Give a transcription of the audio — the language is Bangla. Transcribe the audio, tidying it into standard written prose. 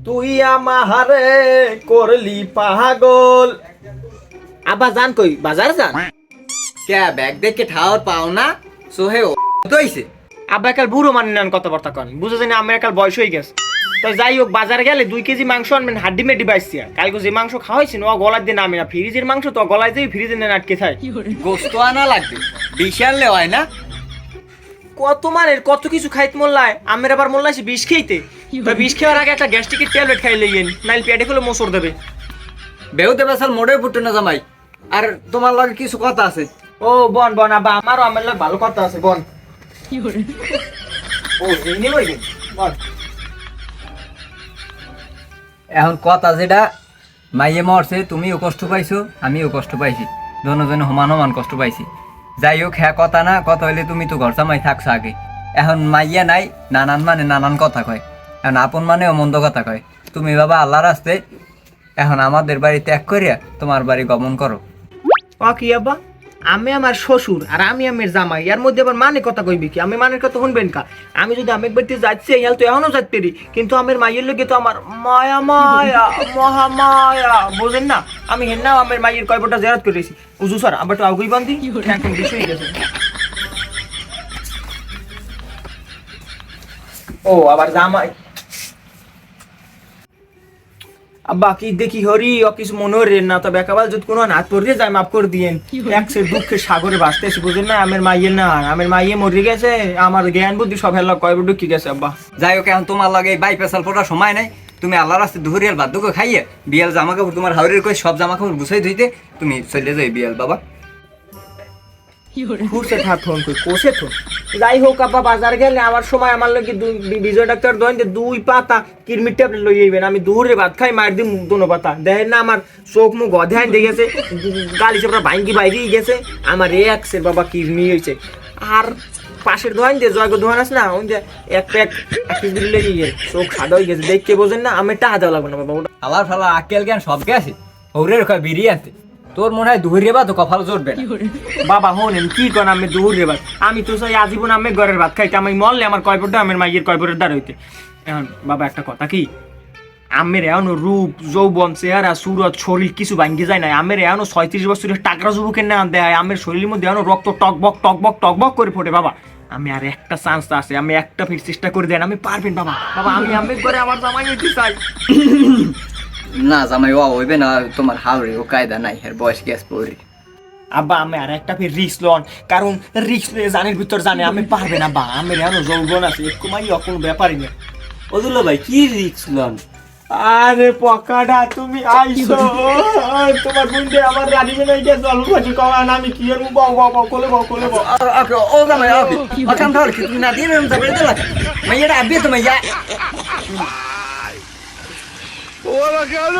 তুই আমারে করলি পাগল। আব্বা জান কই বাজার যান? কে ব্যাগ দেখে ঠাওর পাও না সোহে ও তো হইছে। আব্বা একাল বুড়ো মানে নেন কথাবার্তা কন, বুঝে জানি আমার একাল বয়স হয়ে গেছে। তো যাই হোক, বাজারে গেলে 2 কেজি মাংস আনবেন, হাড্ডি মেডি বাইছি। কালকে যে মাংস খাওয়াইছি ও গলায় দিয়ে নামি না, ফ্রিজের মাংস তো গলায় দিয়ে ফ্রিজে নেন আটকে থাকে। গোস্ত আনা লাগবে, বিশালে হয় না। কত মানের কত কিছু খাইতে মোল্লায়, আমের আবার মোল্লাইছি বিষ খেইতে। তো বিষ খাওয়ার আগে একটা গ্যাস্ট্রিকের ট্যাবলেট খাই লইয়েন, নাইলে পেটে খুলে মোচড় দেবে। বেহুতে বেসাল মোড়ে ফুটে না জামাই। আর তোমার লগে কিছু কথা আছে। ও বন বন আব্বা, আমারও আমের লগে ভালো কথা আছে বন। ও এই নিয়ে লইবেন বন। এখন কথা যেটা, মাইয়ে মরছে, তুমিও কষ্ট পাইছো আমিও কষ্ট পাইছি, দুজনে সমান সমান কষ্ট পাইছি। যাই হোক, হ্যাঁ কথা না কথা হইলে তুমি তো ঘর জামাই থাকছো আগে। এখন মাইয়া নাই, নানান মানে নানান কথা কয়, এখন আপন মানেও মন্দ কথা কয়। তুমি বাবা আল্লাহর রাস্তে এখন আমাদের বাড়ি ত্যাগ করিয়া তোমার বাড়ি গমন করো। ও কি আব্বা, আমি আমার শ্বশুর আর আমি আমের জামাই, এর মধ্যে আবার মানে কথা কইবি কি? আমি মানের কথা শুনবেন কা? আমি যদি আমের বাড়িতে যাচ্ছি ইয়াল তো এখনো যাইতে পারি, কিন্তু আমের মাইয়ের লোকে তো আমার মায়া মায়া মহামায়া, বোঝেন না? আমি হেন না আমের মাইয়ের কয়বটা জেরাত করেছি। উজু স্যার আবার তো আগুই বান্ধি এখন বিষয় হয়ে গেছে। ও আবার জামাই আব্বা কি দেখি হরি ও কিছু মনে রেন না, তবে একেবারে যদি কোনো হাত পড়ে যায় মাফ করে দিয়েন। এক সে দুঃখের সাগরে ভাসতেছি, বুঝেন না? আমার মাইয়ে না, আমার মাইয়ে মরে গেছে, আমার জ্ঞান বুদ্ধি সব হেলা কয় ঢুকি গেছে আব্বা। যাই হোক, এখন তোমার লাগে বাই পেশাল পড়ার সময় নাই। তুমি আল্লাহর রাস্তায় দুহরিয়াল বাদ্যকে খাইয়ে বিয়াল জামা কাপড় তোমার হাওড়ের কই সব জামা কাপড় গুছাই ধুইতে তুমি চলে যাই বিয়াল বাবা। ঘুরছে থাক ফোন কই কোষে তো। যাই হোক আব্বা, বাজার গেলে আমার সময় আমার লোক বিজয় ডাক্তার দোকান 2 পাতা কিরমির ট্যাবলেট লই আইবেন। আমি দুপুরে ভাত খাই মার দিন দুনো পাতা, দেখেন না আমার চোখ মুখ অধ্যায়ন দিয়ে গেছে, গালি চাপড়া ভাঙ্গি বাইরেই গেছে। আমার একসে বাবা কিরমি হয়েছে। আর পাশের দোকান দিয়ে জয়গ দোকান আছে না, ওই যে এক প্যাক লেগে গেছে, চোখ সাদা হয়ে গেছে, দেখতে বোঝেন না? আমি টাকা দেওয়া লাগবে না বাবা। ওটা আল্লাহর ফালা আক্কেল জ্ঞান সব গেছে, হৌরের কয় বিড়ি আনতে। তোর মনে হয় দুহরিয়া বা তো কপাল জোটবে না। বাবা হোনেন কি কন, আমি দুপুরে ভাত আমি তো চাই আজীবন আমি ঘরের ভাত খাইতে। আমি মরলে আমার কয়পরটা আমার মাইয়ের কয়পরের দ্বার হইতে। এখন বাবা একটা কথা কি, আমের এখনো রূপ যৌবন চেহারা সুরত শরীর কিছু ভাঙ্গি যায় না। আমের এখনো 36 বছরের টাকরা যুবকের না দেয়, আমের শরীরের মধ্যে এখনো রক্ত টকবক টকবক টকবক করে ফোটে। বাবা আমি আর একটা চান্স আছে, আমি একটা ফির চেষ্টা করে দেন, আমি পারবেন বাবা। বাবা আমি আমের ঘরে আমার জামাই হইতে চাই। না জামাই ও হইবে না, তোমার হাওড়ে ও কায়দা নাই, এর বয়স গ্যাস পড়ি। আব্বা আমি আর একটা ফির রিস্ক লন, কারণ রিস্ক নিয়ে জানের ভিতর জানে আমি পারবেন আব্বা। আমের এখনো যৌবন আছে, একটু মাই কোনো ব্যাপারই না। ওদুল্লা ভাই কি রিক্স লন? আরে পকাডা তুমি আইছো, তোমার বুঝতে আমার রানী মেয়ে গিয়ে জল ভাজি কমান, আমি কি এর বাও বাও বাও কোলে বাও কোলে বাও। ওকে ও জামাই ওকে ওখান থেকে কি তুমি না দিয়ে এরকম যাবে দিলা মাইয়াটা আবিয়ে তো মাইয়া। ওরা কেন